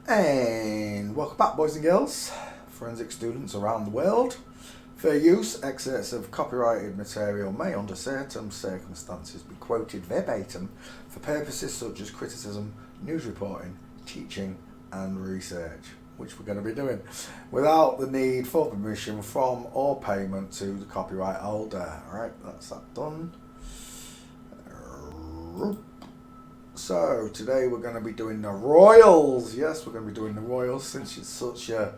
And welcome back, boys and girls, forensic students around the world. Fair use, excerpts of copyrighted material may under certain circumstances be quoted verbatim for purposes such as criticism, news reporting, teaching and research, which we're going to be doing, without the need for permission from or payment to the copyright holder. Alright, that's that done. So today we're going to be doing the Royals. Yes, we're going to be doing the Royals since it's such a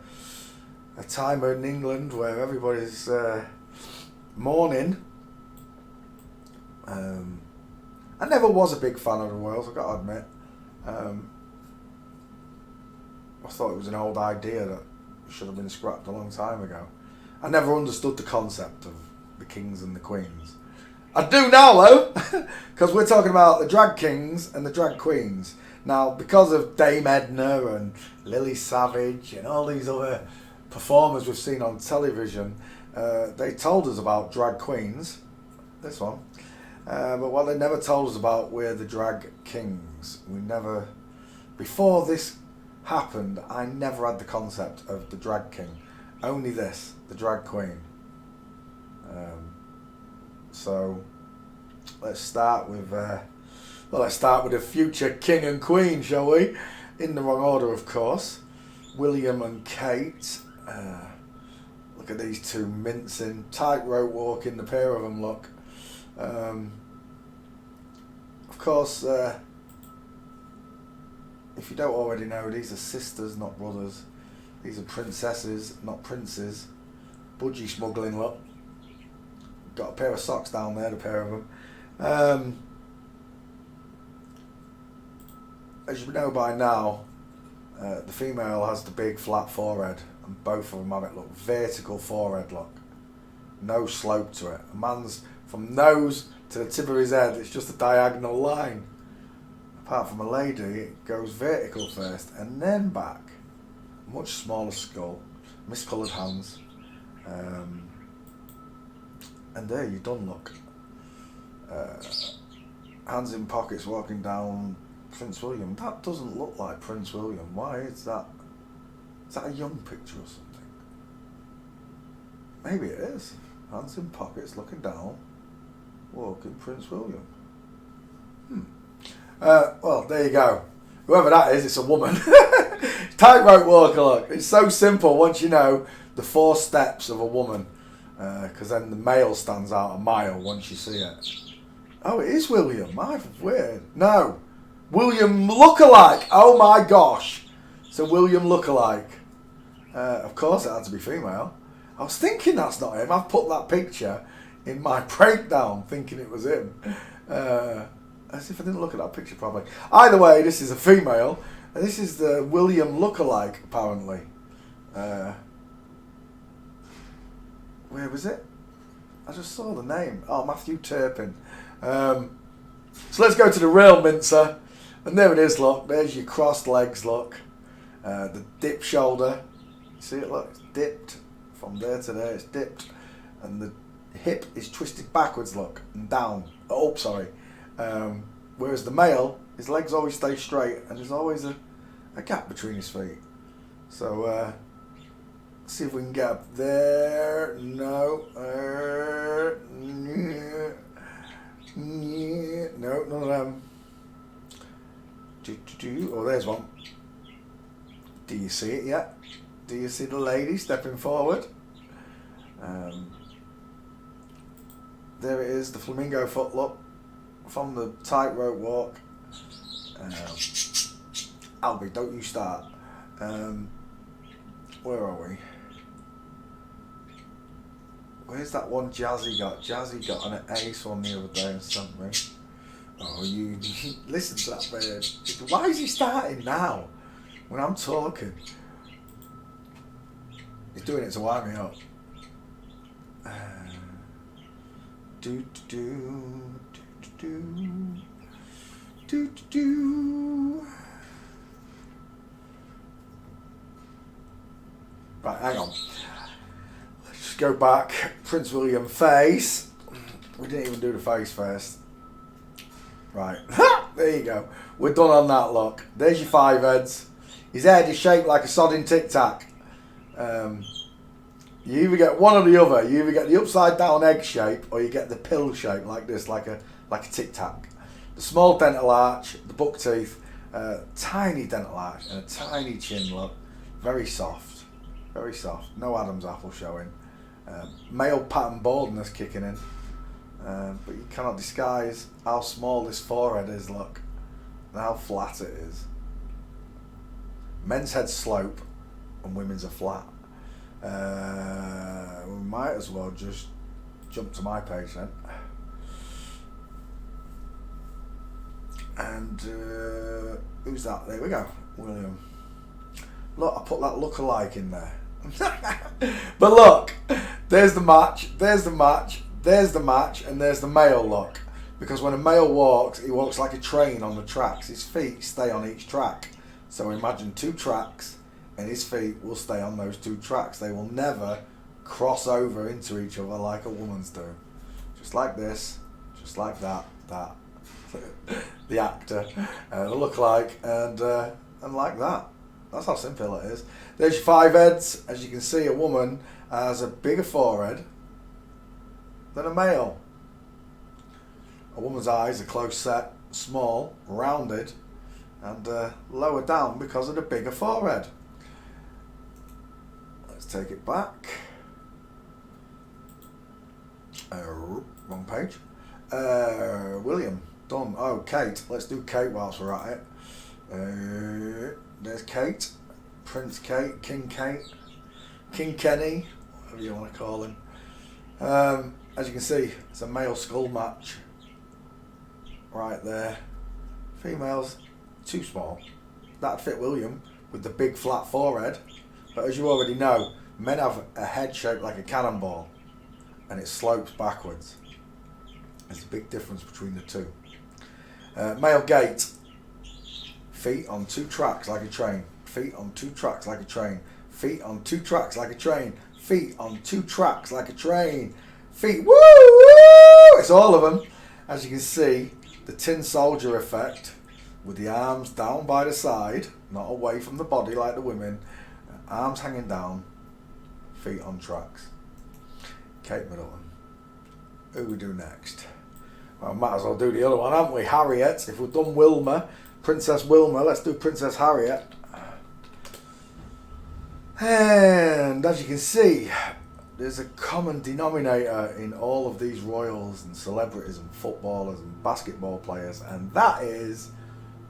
time in England where everybody's mourning. I never was a big fan of the Royals, I've got to admit. I thought it was an old idea that should have been scrapped a long time ago. I never understood the concept of the kings and the queens. I do now though, because we're talking about the drag kings and the drag queens. Now, because of Dame Edna and Lily Savage and all these other performers we've seen on television, they told us about drag queens, this one, but what they never told us about were the drag kings. Before this happened, I never had the concept of the drag king, only this, the drag queen. So let's start with the future king and queen, shall we? In the wrong order, of course. William and Kate. Look at these two mincing, tightrope walking. The pair of them look. Of course, if you don't already know, these are sisters, not brothers. These are princesses, not princes. Budgie smuggling look. Got a pair of socks down there, the pair of them. As you know by now, the female has the big flat forehead, and both of them have it look vertical forehead look. No slope to it. A man's from nose to the tip of his head, it's just a diagonal line. Apart from a lady, it goes vertical first and then back. Much smaller skull, miscoloured hands. And there you done look. Hands in pockets walking down Prince William. That doesn't look like Prince William. Why is that? Is that a young picture or something? Maybe it is. Hands in pockets looking down, walking Prince William. Well, there you go. Whoever that is, it's a woman. Tightrope walker look. It's so simple once you know the 4 steps of a woman. Because then the male stands out a mile once you see it. Oh, it is William. Weird. No. William lookalike. Oh my gosh. So William lookalike. Of course it had to be female. I was thinking that's not him. I've put that picture in my breakdown thinking it was him. As if I didn't look at that picture properly. Either way, this is a female. And this is the William lookalike, apparently. Where was it? I just saw the name. Oh, Matthew Turpin. So let's go to the real mincer. And there it is, look. There's your crossed legs, look. The dip shoulder. You see it, look? It's dipped. From there to there, it's dipped. And the hip is twisted backwards, look. And down. Oh, sorry. Whereas the male, his legs always stay straight. And there's always a gap between his feet. So, see if we can get up there. No. No, none of them. Oh, there's one. Do you see it yet? Do you see the lady stepping forward? There it is, the flamingo foot look from the tightrope walk. Albie, don't you start. Where are we? Where's that one Jazzy got? Jazzy got an ace one the other day and sent me. Oh, you listen to that bird. Why is he starting now? When I'm talking. He's doing it to wind me up. Right, hang on. Let's just go back. Prince William face. We didn't even do the face first. Right. There you go. We're done on that look. There's your 5 heads. His head is shaped like a sodding Tic Tac. You either get one or the other. You either get the upside down egg shape or you get the pill shape like this, like a Tic Tac. The small dental arch, the buck teeth, tiny dental arch and a tiny chin look. Very soft. Very soft. No Adam's apple showing. Male pattern baldness kicking in. But you cannot disguise how small this forehead is, look. And how flat it is. Men's heads slope and women's are flat. We might as well just jump to my page then. And who's that? There we go. William. Look, I put that look-alike in there. But look, there's the match, there's the match, there's the match, and there's the male look. Because when a male walks, he walks like a train on the tracks. His feet stay on each track. So imagine 2 tracks, and his feet will stay on those 2 tracks. They will never cross over into each other like a woman's do. Just like this, just like that. The actor, the look-alike, and like that. That's how simple it is. There's your 5 heads. As you can see, a woman has a bigger forehead than a male. A woman's eyes are close set, small, rounded, and lower down because of the bigger forehead. Let's take it back. Wrong page. William, done. Oh, Kate. Let's do Kate whilst we're at it. There's Kate. Prince Kate, King Kenny, whatever you want to call him. As you can see, it's a male skull match. Right there. Females, too small. That'd fit William with the big flat forehead. But as you already know, men have a head shaped like a cannonball and it slopes backwards. There's a big difference between the two. Male gait. Feet on 2 tracks like a train. Feet on 2 tracks like a train. Feet on 2 tracks like a train. Feet on 2 tracks like a train. Feet, woo, woo! It's all of them. As you can see, the tin soldier effect with the arms down by the side, not away from the body like the women. Arms hanging down, feet on tracks. Kate Middleton. Who we do next? Well, might as well do the other one, haven't we? Harriet. If we've done Wilma, Princess Wilma, let's do Princess Harriet. And as you can see, there's a common denominator in all of these royals and celebrities and footballers and basketball players, and that is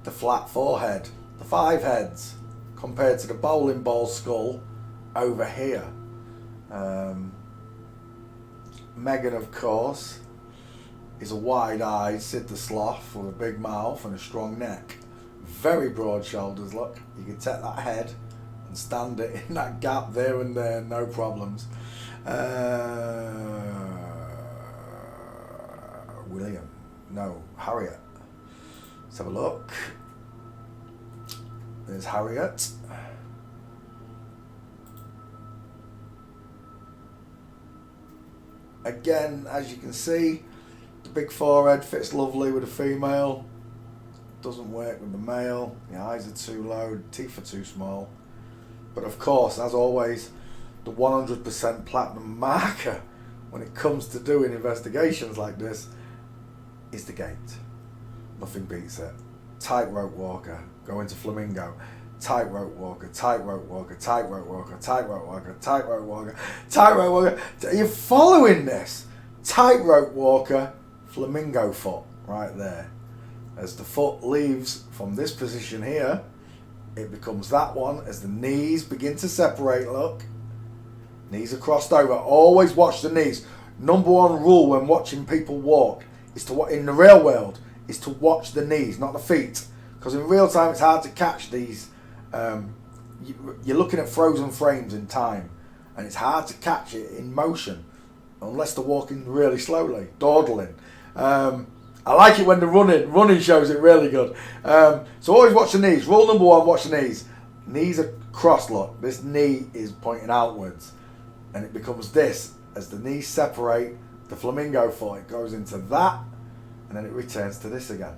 the flat forehead, the 5 heads, compared to the bowling ball skull over here. Meghan, of course, is a wide-eyed Sid the Sloth with a big mouth and a strong neck. Very broad shoulders, look. You can take that head and stand it in that gap there and there, no problems. Harriet. Let's have a look. There's Harriet. Again, as you can see, the big forehead fits lovely with a female. Doesn't work with the male. The eyes are too low, the teeth are too small. But of course, as always, the 100% platinum marker when it comes to doing investigations like this is the gait. Nothing beats it. Tightrope walker, go into flamingo. Tightrope walker, tightrope walker, tightrope walker, tightrope walker, tightrope walker, tightrope walker. Are you following this? Tightrope walker, flamingo foot, right there. As the foot leaves from this position here, it becomes that one as the knees begin to separate, look. Knees are crossed over. Always watch the knees. Number 1 rule when watching people walk is to, in the real world, is to watch the knees, not the feet. Because in real time it's hard to catch these. You're looking at frozen frames in time, and it's hard to catch it in motion unless they're walking really slowly, dawdling. I like it when they're running shows it really good. So always watch the knees. Rule number 1, watch the knees. Knees are crossed, look. This knee is pointing outwards, and it becomes this. As the knees separate, the flamingo foot, it goes into that, and then it returns to this again.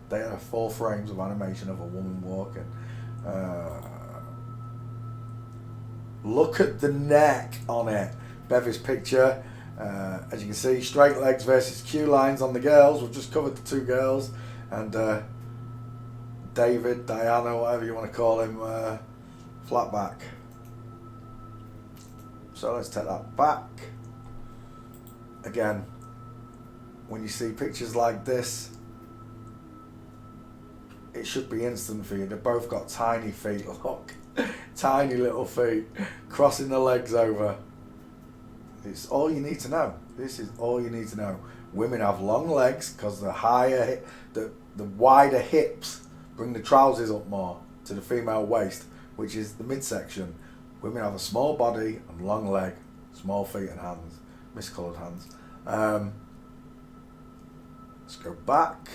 They are 4 frames of animation of a woman walking. Look at the neck on it. Bevy's picture. As you can see, straight legs versus Q lines on the girls. We've just covered the two girls. And David, Diana, whatever you want to call him, flat back. So let's take that back. Again, when you see pictures like this, it should be instant for you. They've both got tiny feet, look. Tiny little feet. Crossing the legs over. It's all you need to know. This is all you need to know. Women have long legs because the wider hips bring the trousers up more to the female waist, which is the midsection. Women have a small body and long leg, small feet and hands, miscoloured hands. Let's go back.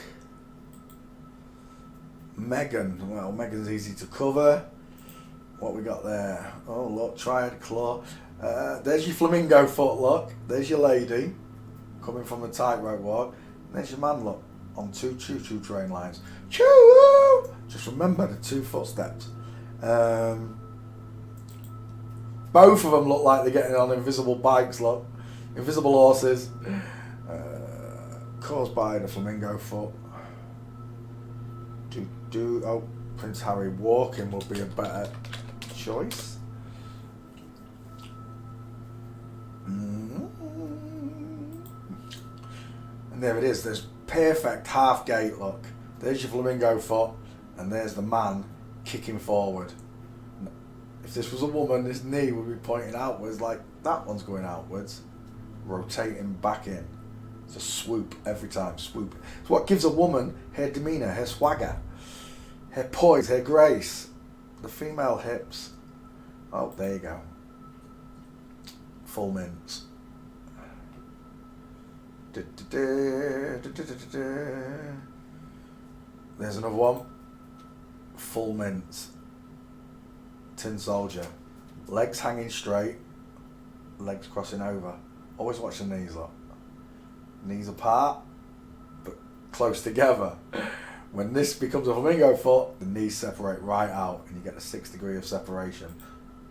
Megan. Well, Megan's easy to cover. What we got there? Oh, look, triad claw. There's your flamingo foot, look. There's your lady coming from the tightrope walk. And there's your man, look, on two choo-choo train lines. Choo! Just remember the 2 footsteps. Both of them look like they're getting on invisible bikes, look. Invisible horses. Caused by the flamingo foot. Oh, Prince Harry walking would be a better choice. And there it is. There's perfect half gate, look. There's your flamingo foot, and there's the man kicking forward. If this was a woman, this knee would be pointing outwards like that one's going outwards, rotating back in. It's a swoop every time, swoop. It's what gives a woman her demeanour, her swagger, her poise, her grace. The female hips. Oh, there you go. Full mints. There's another one. Full mints. Tin soldier. Legs hanging straight. Legs crossing over. Always watch the knees, look. Knees apart, but close together. When this becomes a flamingo foot, the knees separate right out and you get a 6 degree of separation.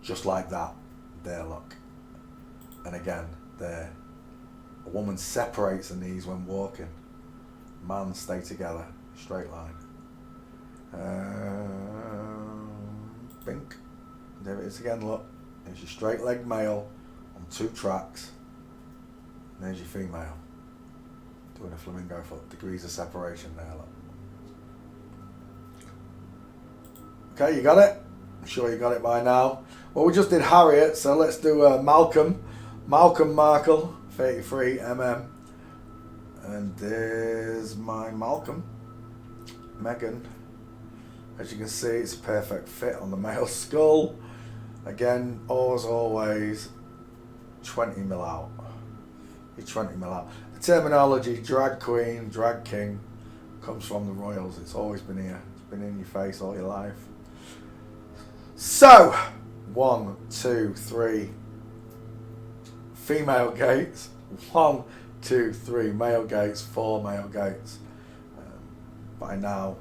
Just like that. There, look. And again, there. A woman separates the knees when walking. Man stay together. Straight line. Bink. There it is again, look. There's your straight leg male on 2 tracks. And there's your female. Doing a flamingo foot. Degrees of separation there, look. Okay, you got it? I'm sure you got it by now. Well, we just did Harriet, so let's do Malcolm. Malcolm Markle, 33 mm. And there's my Malcolm. Megan. As you can see, it's a perfect fit on the male skull. Again, as always, 20 mil out. You're 20 mil out. The terminology, drag queen, drag king, comes from the royals. It's always been here. It's been in your face all your life. So, 1, 2, 3 female gates. 1, 2, 3 male gates. 4 male gates. By now,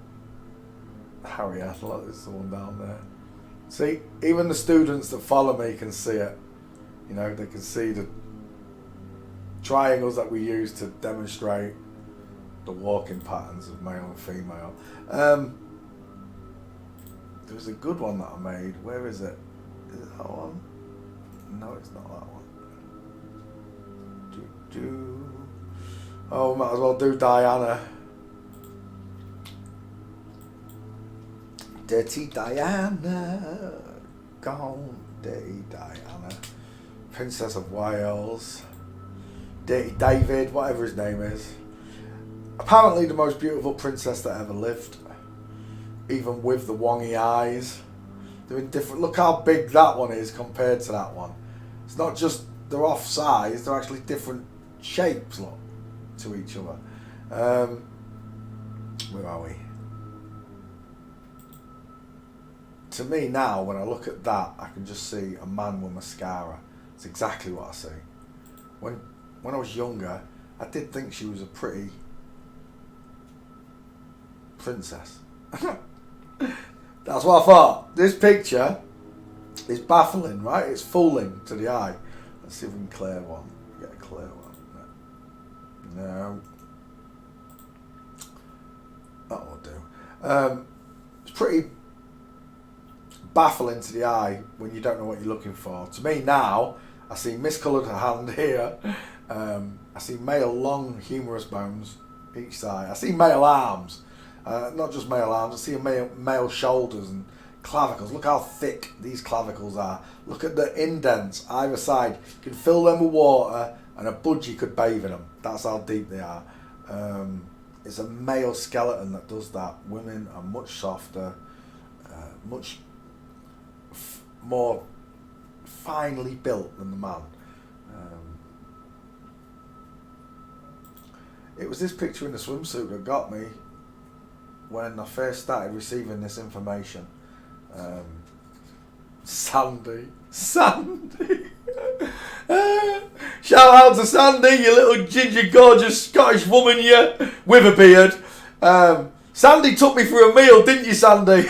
Harriet, look, there's the one down there. See, even the students that follow me can see it. You know, they can see the triangles that we use to demonstrate the walking patterns of male and female. There was a good one that I made. Where is it? Is it that one? No, it's not that one. Oh, might as well do Diana. Dirty Diana. Gone, Dirty Diana. Princess of Wales. Dirty David, whatever his name is. Apparently the most beautiful princess that ever lived. Even with the wongy eyes. They're in different. Look how big that one is compared to that one. It's not just they're off size, they're actually different shapes, look, to each other. Where are we? To me now, when I look at that, I can just see a man with mascara. It's exactly what I see. When I was younger, I did think she was a pretty princess. That's what I thought. This picture It's baffling, right? It's fooling to the eye. Let's see if we can clear one. Get a clear one. No. That will do. It's pretty baffling to the eye when you don't know what you're looking for. To me now, I see miscoloured hand here. I see male long humerus bones each side. I see male arms. Not just male arms. I see male shoulders and clavicles. Look how thick these clavicles are. Look at the indents either side. You can fill them with water and a budgie could bathe in them. That's how deep they are. It's a male skeleton that does that. Women are much softer, much more finely built than the man. It was this picture in the swimsuit that got me when I first started receiving this information. Sandy. Shout out to Sandy, you little ginger gorgeous Scottish woman, you, with a beard. Sandy took me for a meal, didn't you, Sandy?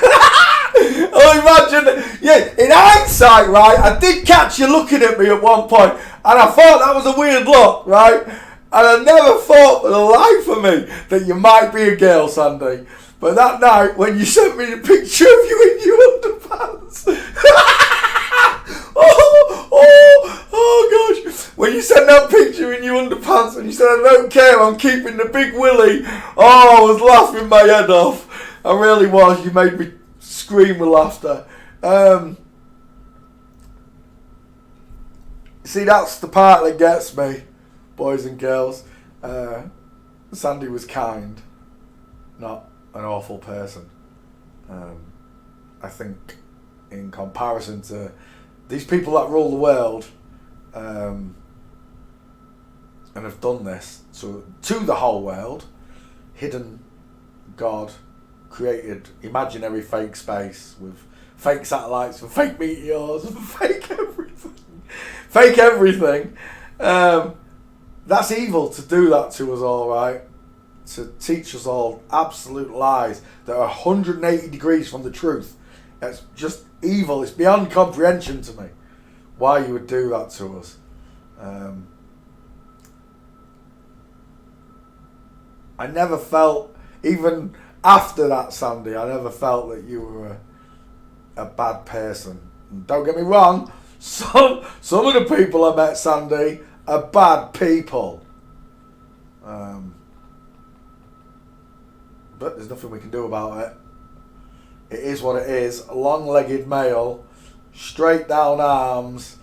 Oh, imagine, yeah, in hindsight, right, I did catch you looking at me at one point, and I thought that was a weird look, right? And I never thought for the life of me that you might be a girl, Sandy. But that night, when you sent me the picture of you in your underpants, oh gosh, when you sent that picture in your underpants and you said, I don't care, I'm keeping the big willy, I was laughing my head off. I really was. You made me scream with laughter. See, that's the part that gets me, boys and girls. Sandy was kind, not an awful person. I think in comparison to these people that rule the world and have done this to the whole world, hidden God, created imaginary fake space with fake satellites and fake meteors and fake everything. That's evil to do that to us all, right? To teach us all absolute lies that are 180 degrees from the truth. It's just evil. It's beyond comprehension to me why you would do that to us. I never felt, even after that, Sandy, I never felt that you were a bad person. And don't get me wrong, some of the people I met, Sandy, are bad people. But there's nothing we can do about it. It is what it is. A long-legged male, straight down arms.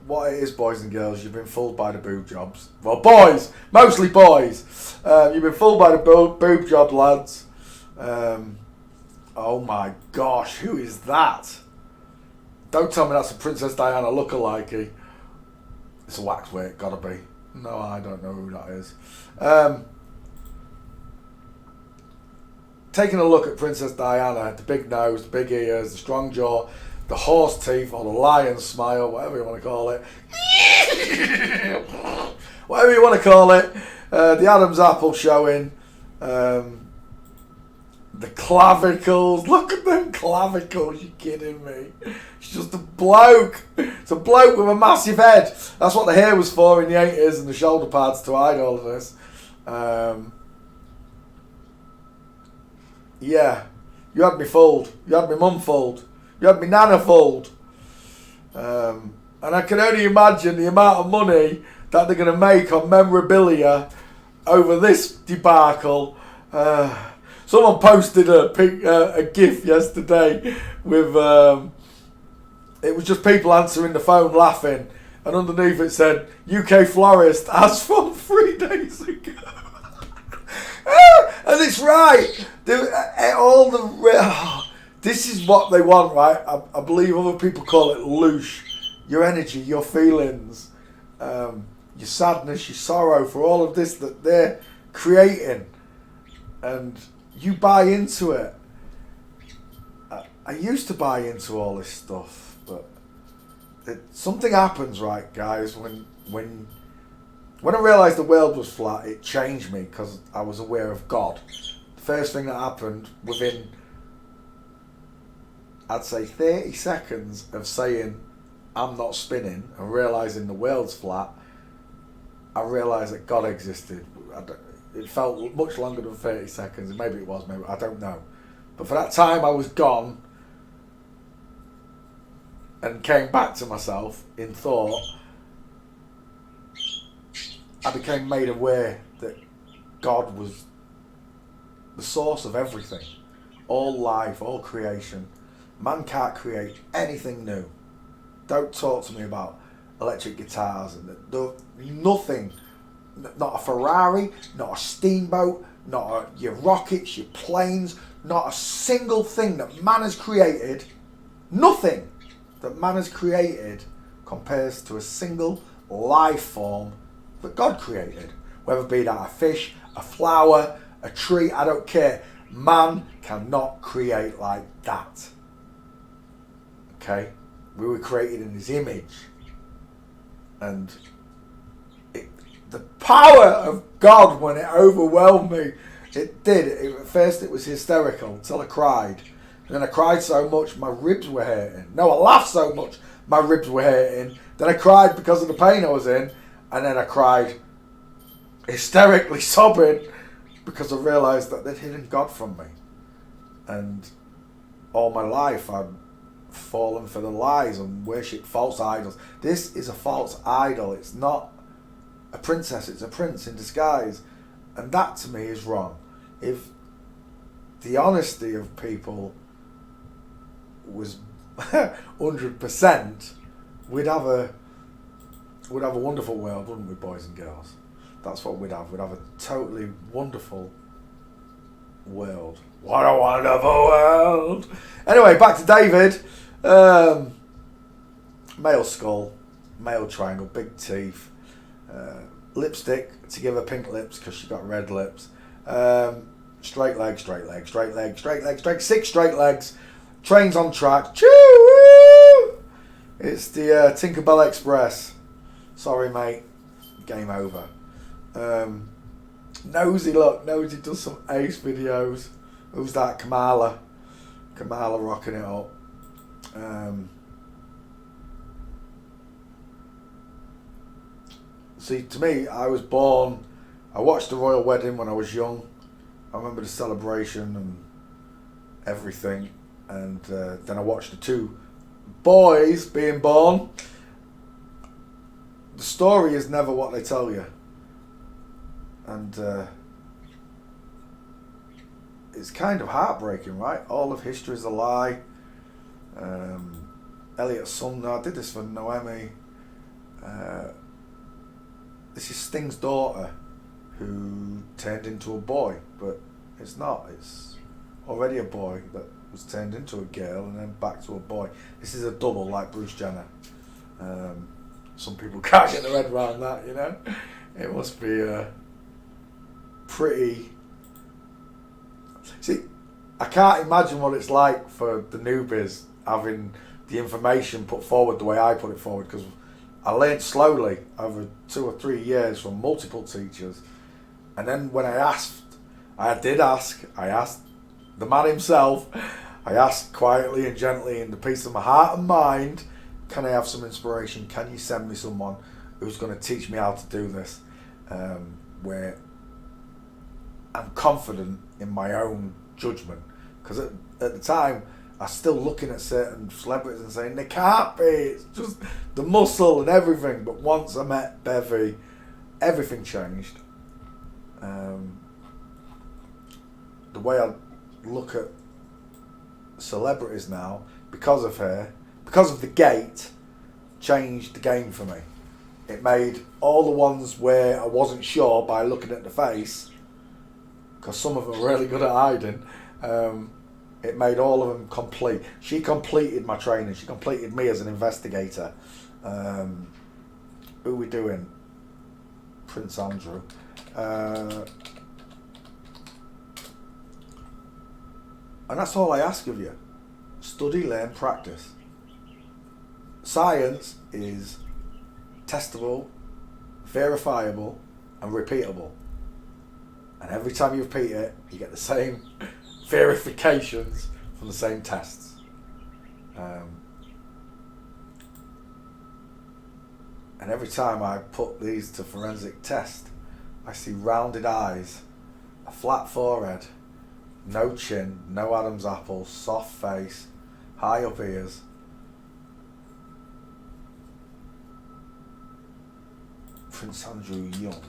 What it is, boys and girls, you've been fooled by the boob jobs. Well, boys, mostly boys. You've been fooled by the boob job, lads. Oh my gosh, who is that? Don't tell me that's a Princess Diana lookalike. It's a waxwork, gotta be. No, I don't know who that is. Taking a look at Princess Diana, the big nose, the big ears, the strong jaw, the horse teeth, or the lion smile, whatever you want to call it. Whatever you want to call it. The Adam's apple showing. The clavicles. Look at them clavicles, you kidding me? It's just a bloke. It's a bloke with a massive head. That's what the hair was for in the 80s and the shoulder pads to hide all of this. Yeah, you had me fooled. You had me mum fooled. You had me nana fooled. And I can only imagine the amount of money that they're going to make on memorabilia over this debacle. Someone posted a GIF yesterday with, it was just people answering the phone laughing. And underneath it said, UK florist as from 3 days ago. And it's right. This is what they want, right? I believe other people call it loosh. Your energy, your feelings, your sadness, your sorrow for all of this that they're creating. And you buy into it. I used to buy into all this stuff, but something happens, right, guys, when I realised the world was flat, it changed me because I was aware of God. The first thing that happened within I'd say 30 seconds of saying I'm not spinning and realising the world's flat, I realised that God existed. It felt much longer than 30 seconds. Maybe it was, maybe I don't know. But for that time I was gone and came back to myself in thought, I became made aware that God was the source of everything. All life, all creation. Man can't create anything new. Don't talk to me about electric guitars and nothing. Not a Ferrari, not a steamboat, not your rockets, your planes, not a single thing that man has created. Nothing that man has created compares to a single life form that God created. Whether it be that a fish, a flower, a tree, I don't care. Man cannot create like that. Okay? We were created in his image. And the power of God, when it overwhelmed me, it did. At first it was hysterical until I cried. And then I cried so much my ribs were hurting. No, I laughed so much my ribs were hurting. Then I cried because of the pain I was in. And then I cried hysterically sobbing because I realised that they'd hidden God from me. And all my life I'd fallen for the lies and worshipped false idols. This is a false idol. It's not a princess, it's a prince in disguise. And that to me is wrong. If the honesty of people was 100%, we'd have a wonderful world, wouldn't we, boys and girls? That's what we'd have. We'd have a totally wonderful world. What a wonderful world. Anyway, back to David. Male skull, male triangle, big teeth, lipstick to give her pink lips because she got red lips. Straight leg, straight leg, straight leg, straight leg, straight, 6 straight legs. Trains on track. Choo! It's the Tinkerbell Express. Sorry, mate. Game over. Nosy, look. Nosy does some ace videos. Who's that? Kamala. Kamala rocking it up. See, to me, I was born... I watched the royal wedding when I was young. I remember the celebration and everything. And then I watched the 2 boys being born. The story is never what they tell you. And it's kind of heartbreaking, right? All of history is a lie. Elliot Sumner, I did this for Noemi. This is Sting's daughter who turned into a boy, but it's not. It's already a boy that was turned into a girl and then back to a boy. This is a double like Bruce Jenner. Some people can't get their head around that, you know. It must be pretty... See, I can't imagine what it's like for the newbies having the information put forward the way I put it forward, because I learned slowly over 2 or 3 years from multiple teachers. And then when I asked the man himself, I asked quietly and gently in the peace of my heart and mind, can I have some inspiration? Can you send me someone who's going to teach me how to do this? Where I'm confident in my own judgment. Because at the time, I was still looking at certain celebrities and saying, they can't be. It's just the muscle and everything. But once I met Bevy, everything changed. The way I look at celebrities now, because of her, because of the gate, changed the game for me. It made all the ones where I wasn't sure by looking at the face, because some of them are really good at hiding, it made all of them complete. She completed my training. She completed me as an investigator. Who are we doing? Prince Andrew. And that's all I ask of you. Study, learn, practice. Science is testable, verifiable, and repeatable. And every time you repeat it, you get the same verifications from the same tests. And every time I put these to forensic test, I see rounded eyes, a flat forehead, no chin, no Adam's apple, soft face, high up ears. Prince Andrew Young.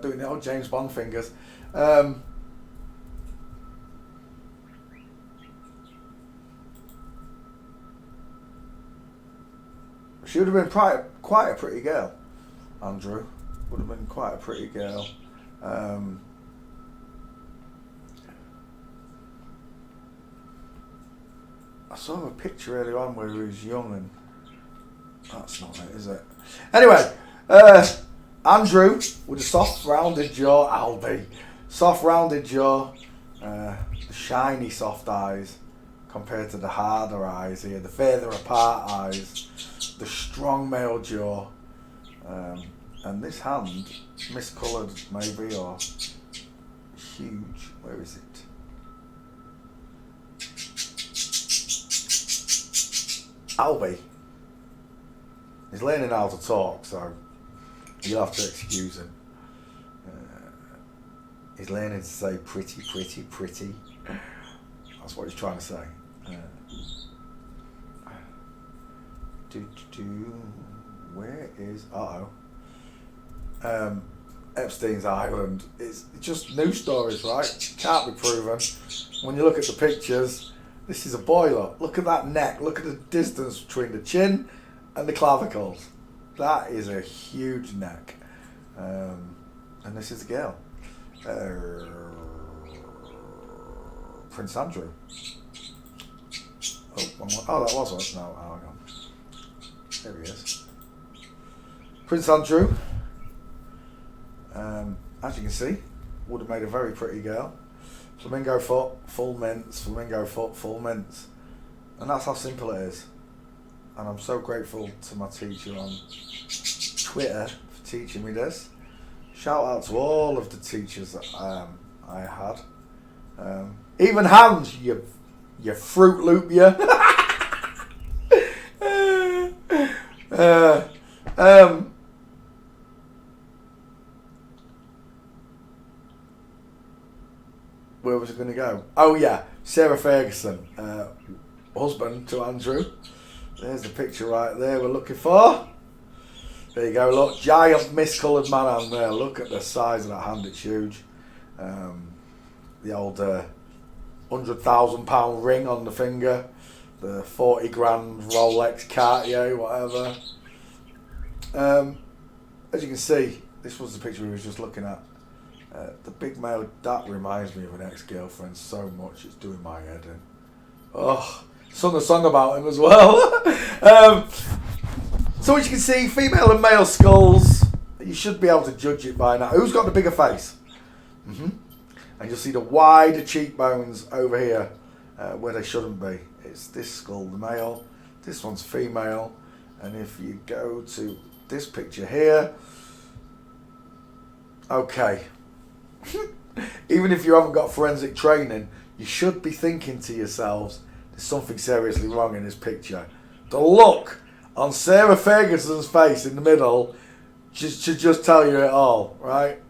Doing the old James Bond fingers. She would have been quite a pretty girl. Andrew would have been quite a pretty girl. I saw a picture earlier on where he was young, and that's not it, is it? Anyway, Andrew with a soft rounded jaw, Albie, soft rounded jaw, the shiny soft eyes compared to the harder eyes here, the further apart eyes, the strong male jaw, and this hand, miscoloured maybe, or huge. Where is it? Albie. He's learning how to talk, so you'll have to excuse him. He's learning to say pretty, pretty, pretty. That's what he's trying to say. Where is... Epstein's Island. It's just news stories, right? Can't be proven. When you look at the pictures, this is a boiler. Look at that neck. Look at the distance between the chin and the clavicles. That is a huge neck. And this is the girl. Prince Andrew. Oh, that was us. No, hang on. There he is. Prince Andrew. As you can see, would have made a very pretty girl. Flamingo foot, full mince. Flamingo foot, full mince. And that's how simple it is. And I'm so grateful to my teacher on Twitter for teaching me this. Shout out to all of the teachers that I had. Even Hans, you Fruit Loop, you. Where was it going to go? Oh yeah, Sarah Ferguson, husband to Andrew. There's the picture right there we're looking for. There you go, look, giant miscoloured man hand there. Look at the size of that hand, it's huge. The old £100,000 ring on the finger, the 40 grand Rolex Cartier, whatever. As you can see, this was the picture we were just looking at. The big male, that reminds me of an ex-girlfriend so much, it's doing my head in. Oh, sung a song about him as well. So as you can see, female and male skulls, you should be able to judge it by now. Who's got the bigger face? And you'll see the wider cheekbones over here, where they shouldn't be. It's this skull, the male, this one's female, and if you go to this picture here, okay. Even if you haven't got forensic training, you should be thinking to yourselves, there's something seriously wrong in this picture. The look on Sarah Ferguson's face in the middle should just tell you it all, right?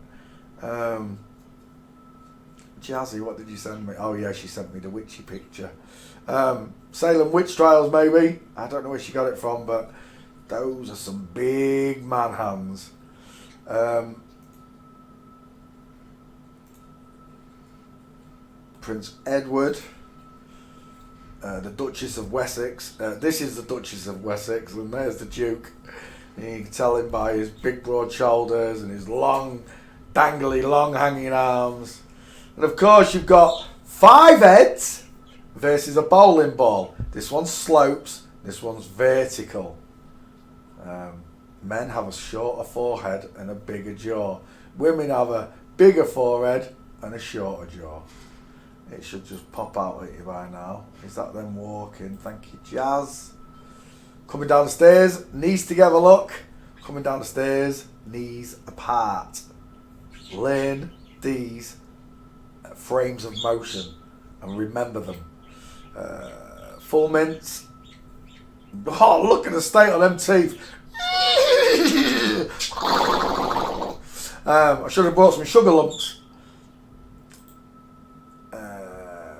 Jazzy, what did you send me? Oh yeah, she sent me the witchy picture. Salem witch trials, maybe. I don't know where she got it from, but those are some big man hands. Prince Edward, the Duchess of Wessex. This is the Duchess of Wessex, and there's the Duke. And you can tell him by his big broad shoulders and his long, dangly, long hanging arms. And of course you've got 5 heads versus a bowling ball. This one slopes, this one's vertical. Men have a shorter forehead and a bigger jaw. Women have a bigger forehead and a shorter jaw. It should just pop out at you by now. Is that them walking? Thank you, Jazz. Coming down the stairs, knees together look. Coming down the stairs, knees apart. Learn these frames of motion and remember them. Full mints. Oh, look at the state of them teeth. I should have brought some sugar lumps.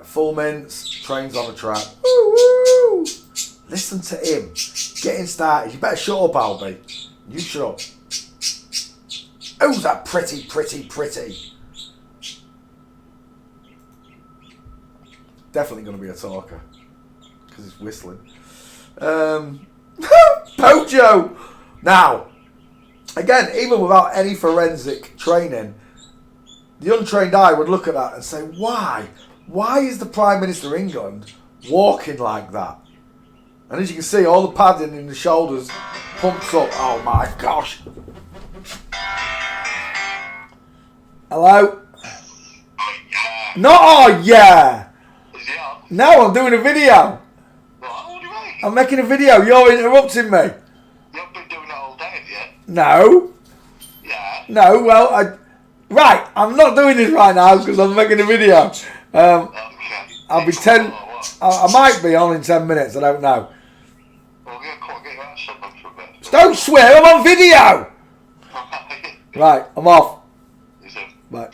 Full mints, trains on the track. Woo, woo. Listen to him. Getting started. You better shut up, Albie. You shut up. Who's that pretty? Definitely going to be a talker. Because he's whistling. Pojo! Now, again, even without any forensic training, the untrained eye would look at that and say, why? Why is the Prime Minister of England walking like that? And as you can see, all the padding in the shoulders pumps up. Oh my gosh. Hello? Not oh yeah! No, I'm doing a video. I'm making a video. You're interrupting me. You've been doing it all day, have you? No. Yeah. No, well, right. I'm not doing this right now because I'm making a video. Okay. I'll be 10. I might be on in 10 minutes. I don't know. Well, get your ass up for a bit. Don't swear. I'm on video. Right. I'm off. Bye.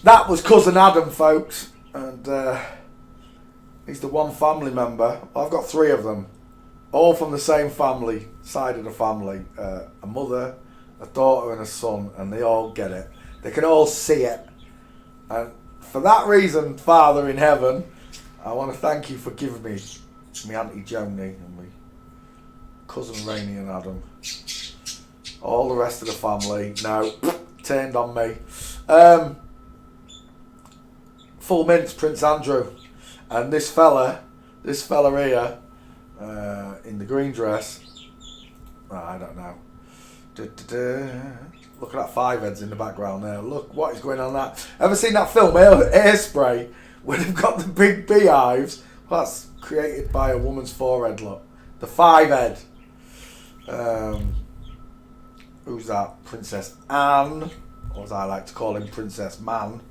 That was Cousin Adam, folks. And he's the one family member. I've got 3 of them. All from the same family, side of the family. A mother, a daughter and a son. And they all get it. They can all see it. And for that reason, Father in heaven, I want to thank you for giving me Auntie Joni and me Cousin Rainey and Adam. All the rest of the family, no, turned on me. Full mints, Prince Andrew. And this fella here, in the green dress, I don't know. Look at that 5 heads in the background there. Look what is going on there. Ever seen that film, Hairspray, where they've got the big beehives? Well, that's created by a woman's forehead, look. The 5 head. Who's that? Princess Anne, or as I like to call him, Princess Man.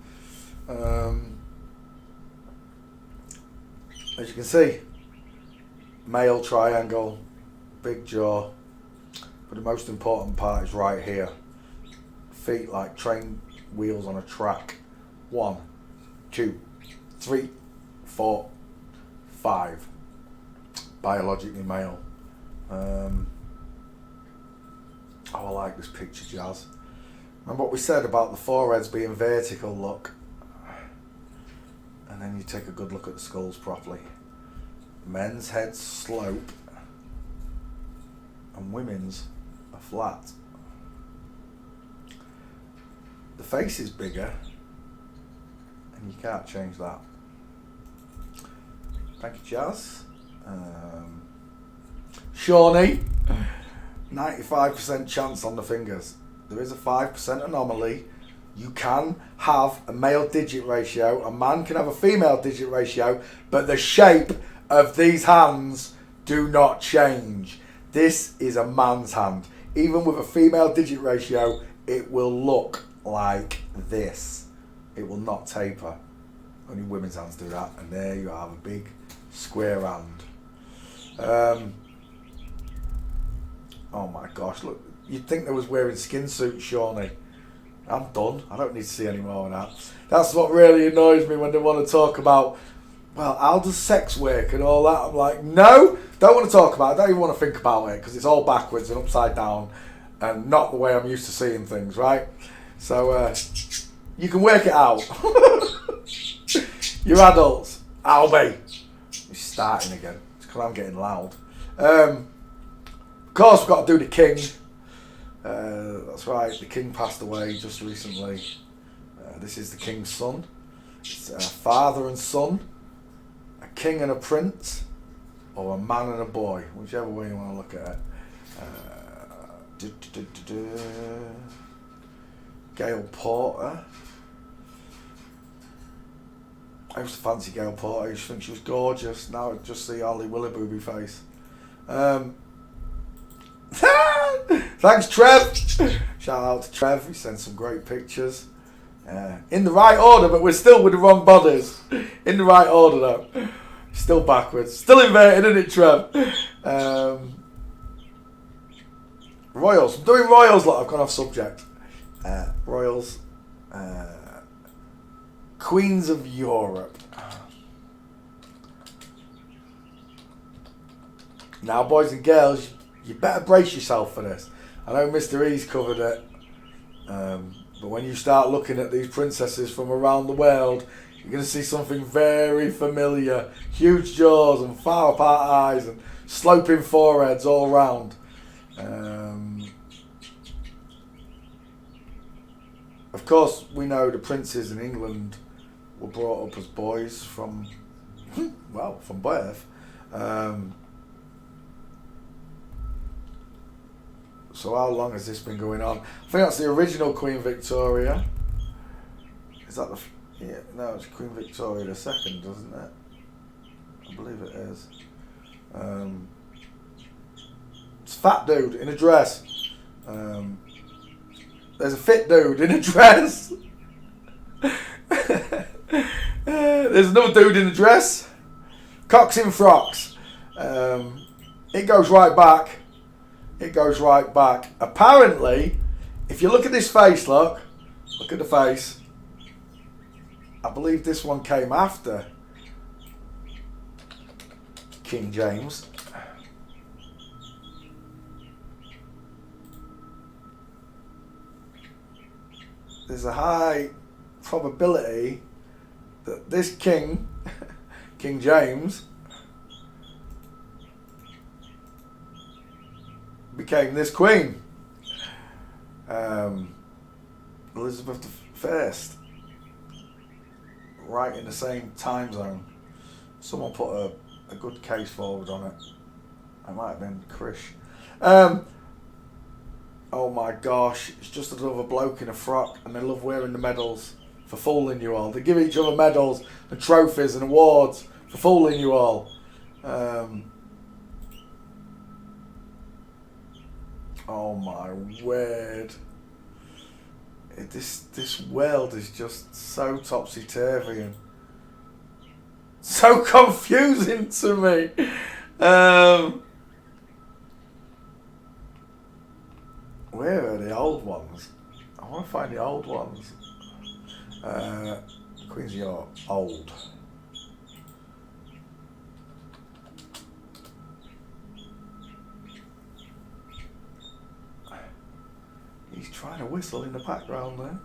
As you can see, male triangle, big jaw, but the most important part is right here. Feet like train wheels on a track. 1, 2, 3, 4, 5. Biologically male. Oh, I like this picture, Jazz. Remember what we said about the foreheads being vertical, look. And then you take a good look at the skulls properly. Men's heads slope and women's are flat. The face is bigger and you can't change that. Thank you, Jazz. Shawnee, 95% chance on the fingers. There is a 5% anomaly. You can have a male digit ratio, a man can have a female digit ratio, but the shape of these hands do not change. This is a man's hand. Even with a female digit ratio, it will look like this. It will not taper. Only women's hands do that, and there you have a big square hand. Oh my gosh, look, you'd think they was wearing skin suits, Shawnee. I'm done. I don't need to see any more of that. That's what really annoys me when they want to talk about, well, how does sex work and all that. I'm like, no, don't want to talk about it. Don't even want to think about it because it's all backwards and upside down and not the way I'm used to seeing things, right? So, you can work it out. You're adults. Albie. He's starting again. It's because I'm getting loud. Of course, we've got to do the king. That's right, the king passed away just recently. This is the king's son. It's a father and son, a king and a prince, or a man and a boy, whichever way you want to look at it. Gail Porter. I used to fancy Gail Porter. I used to think she was gorgeous. Now I just see Ollie Willoughby face. Thanks, Trev. Shout out to Trev. He sent some great pictures. In the right order, but we're still with the wrong bodies. In the right order, though. Still backwards. Still inverted, isn't it, Trev? Royals. I'm doing Royals. Look, I've gone off subject. Royals. Queens of Europe. Now, boys and girls, you better brace yourself for this. I know Mr. E's covered it. But when you start looking at these princesses from around the world, you're going to see something very familiar. Huge jaws and far apart eyes and sloping foreheads all round. Of course, we know the princes in England were brought up as boys from, well, from birth. So how long has this been going on? I think that's the original Queen Victoria. Is that the... Yeah, no, it's Queen Victoria II, doesn't it? I believe it is. It's a fat dude in a dress. There's a fit dude in a dress. There's another dude in a dress. Cocks in frocks. It goes right back. It goes right back. Apparently, if you look at this face, look at the face. I believe this one came after King James. There's a high probability that this king, King James, became this queen, Elizabeth I, right in the same time zone. Someone put a good case forward on it. It might have been Krish. Oh my gosh, it's just another bloke in a frock, and they love wearing the medals for fooling you all. They give each other medals and trophies and awards for fooling you all. Oh my word. This world is just so topsy-turvy and so confusing to me. Where are the old ones? I want to find the old ones. Queens of York, old. He's trying to whistle in the background there.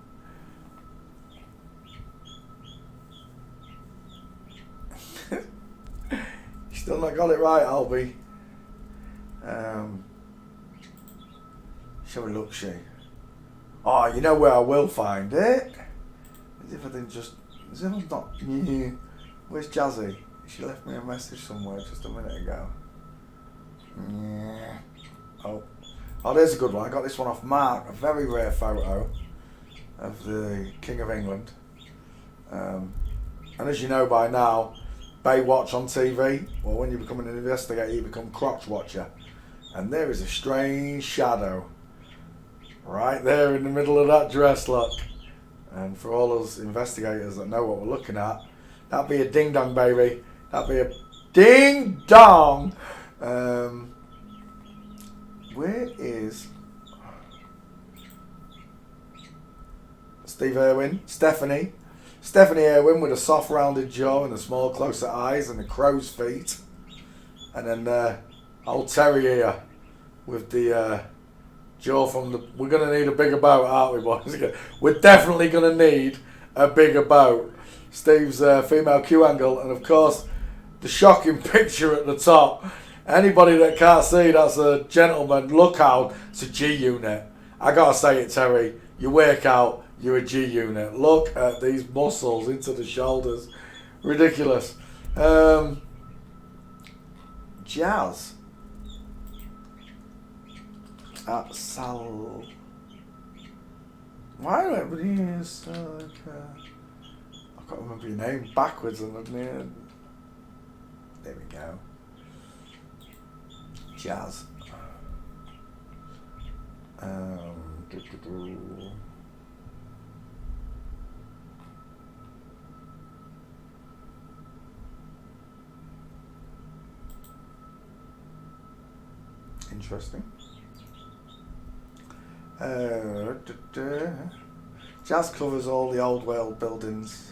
You still not got it right, Albie. Shall we look, she? Oh, you know where I will find it? As if I didn't just... As if I'm not... Where's Jazzy? She left me a message somewhere just a minute ago. Oh, there's a good one. I got this one off Mark. A very rare photo of the King of England. And as you know by now, Baywatch on TV, or when you become an investigator, you become crotch watcher. And there is a strange shadow right there in the middle of that dress, look. And for all those investigators that know what we're looking at, that'd be a ding dong, baby. That'd be a ding dong. Where is Steve Irwin? Stephanie Irwin with a soft rounded jaw and the small closer eyes and the crow's feet. And then old Terry here with the jaw from the... We're going to need a bigger boat, aren't we, boys? We're definitely going to need a bigger boat. Steve's female Q angle, and of course the shocking picture at the top. Anybody that can't see, that's a gentleman. Look out, it's a G unit. I gotta say it, Terry. You work out, you're a G unit. Look at these muscles into the shoulders. Ridiculous. Jazz. At Sal. Why do everybody is like, I can't remember your name backwards and there we go. Jazz. Do, do, do. Interesting. Jazz covers all the old world buildings.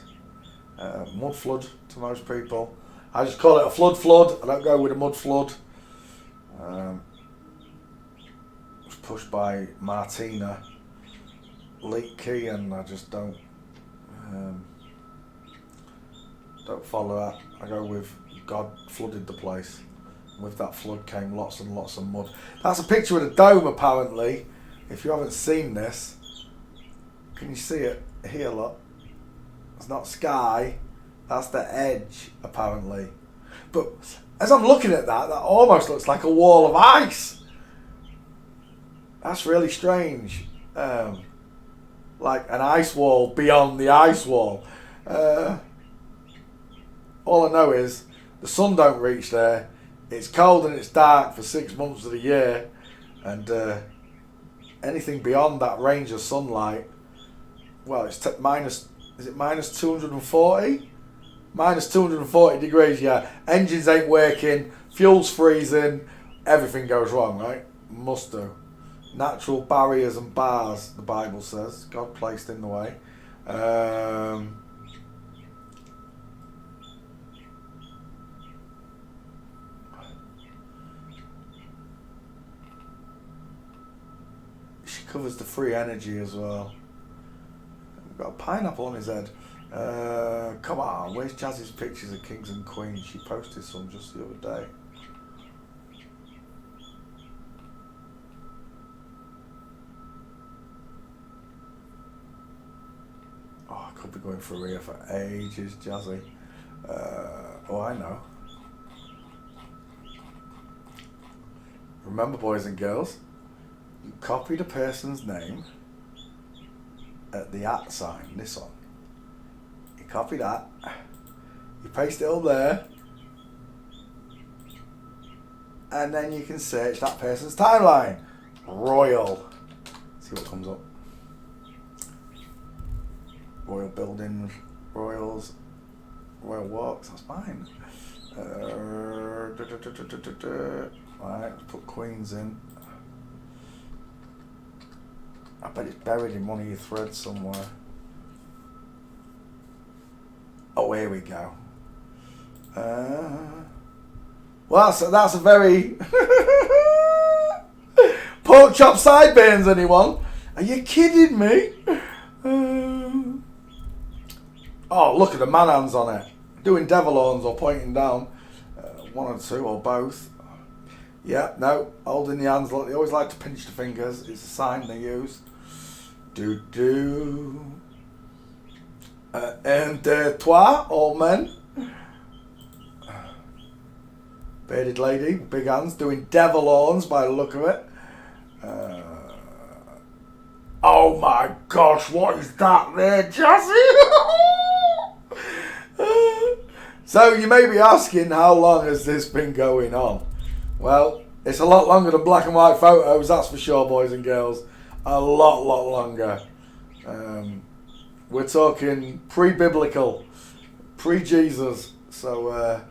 Mud flood to most people. I just call it a flood. I don't go with a mud flood. It was pushed by Martina Leakey, and I just don't follow that. I go with God flooded the place. With that flood came lots and lots of mud. That's a picture of the dome, apparently. If you haven't seen this, can you see it here? Look, it's not sky. That's the edge, apparently. But as I'm looking at that, that almost looks like a wall of ice. That's really strange. Like an ice wall beyond the ice wall. All I know is the sun don't reach there. It's cold and it's dark for 6 months of the year, and anything beyond that range of sunlight, well, it's minus. Is it minus 240? Minus 240 degrees. Yeah, engines ain't working, fuel's freezing, everything goes wrong. Right? Must do. Natural barriers and bars, the Bible says, God placed in the way. She covers the free energy as well. We've got a pineapple on his head. Come on, where's Jazz's pictures of kings and queens? She posted some just the other day. Oh, I could be going for Rhea for ages, Jazzy. Oh, I know. Remember, boys and girls, you copy the person's name at the @ sign, this one. You copy that, you paste it up there, and then you can search that person's timeline. Royal. See what comes up. Royal buildings, royals, royal walks, that's fine. Right, let's put queens in. I bet it's buried in one of your threads somewhere. Oh, here we go. Well, that's a very... Pork chop sideburns, anyone? Are you kidding me? Oh, look at the man hands on it. Doing devil horns or pointing down. One or two or both. Yeah, no, holding the hands. Look, they always like to pinch the fingers. It's a sign they use. Do. And toi, all men. Bearded lady, big hands, doing devil horns by the look of it. Oh my gosh, what is that there, Jazzy? So you may be asking, how long has this been going on? Well, it's a lot longer than black and white photos, that's for sure, boys and girls. A lot longer. We're talking pre-biblical, pre-Jesus. So,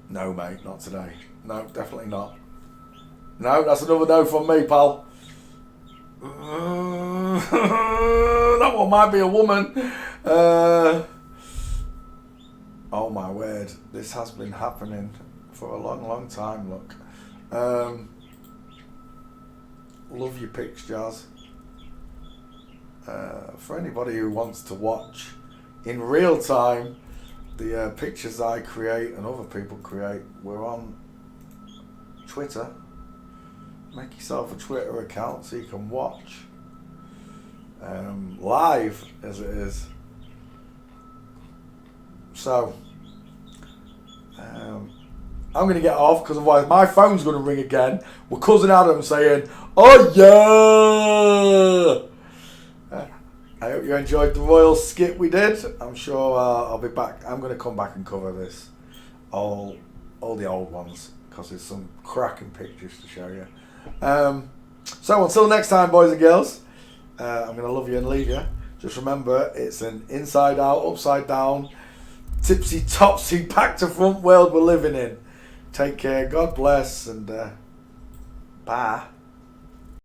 no, mate, not today. No, definitely not. No, that's another no from me, pal. That one might be a woman. Oh my word, this has been happening for a long time, look. Love your pics, Jazz. For anybody who wants to watch in real time the pictures I create and other people create, we're on Twitter. Make yourself a Twitter account so you can watch live as it is. So I'm going to get off because otherwise my phone's going to ring again with Cousin Adam saying, "Oh yeah!" I hope you enjoyed the royal skit we did. I'm sure I'll be back. I'm going to come back and cover this, all the old ones, because there's some cracking pictures to show you. So until next time, boys and girls, I'm going to love you and leave you. Just remember, it's an inside out, upside down, tipsy topsy, back to front world we're living in. Take care, God bless, and bye.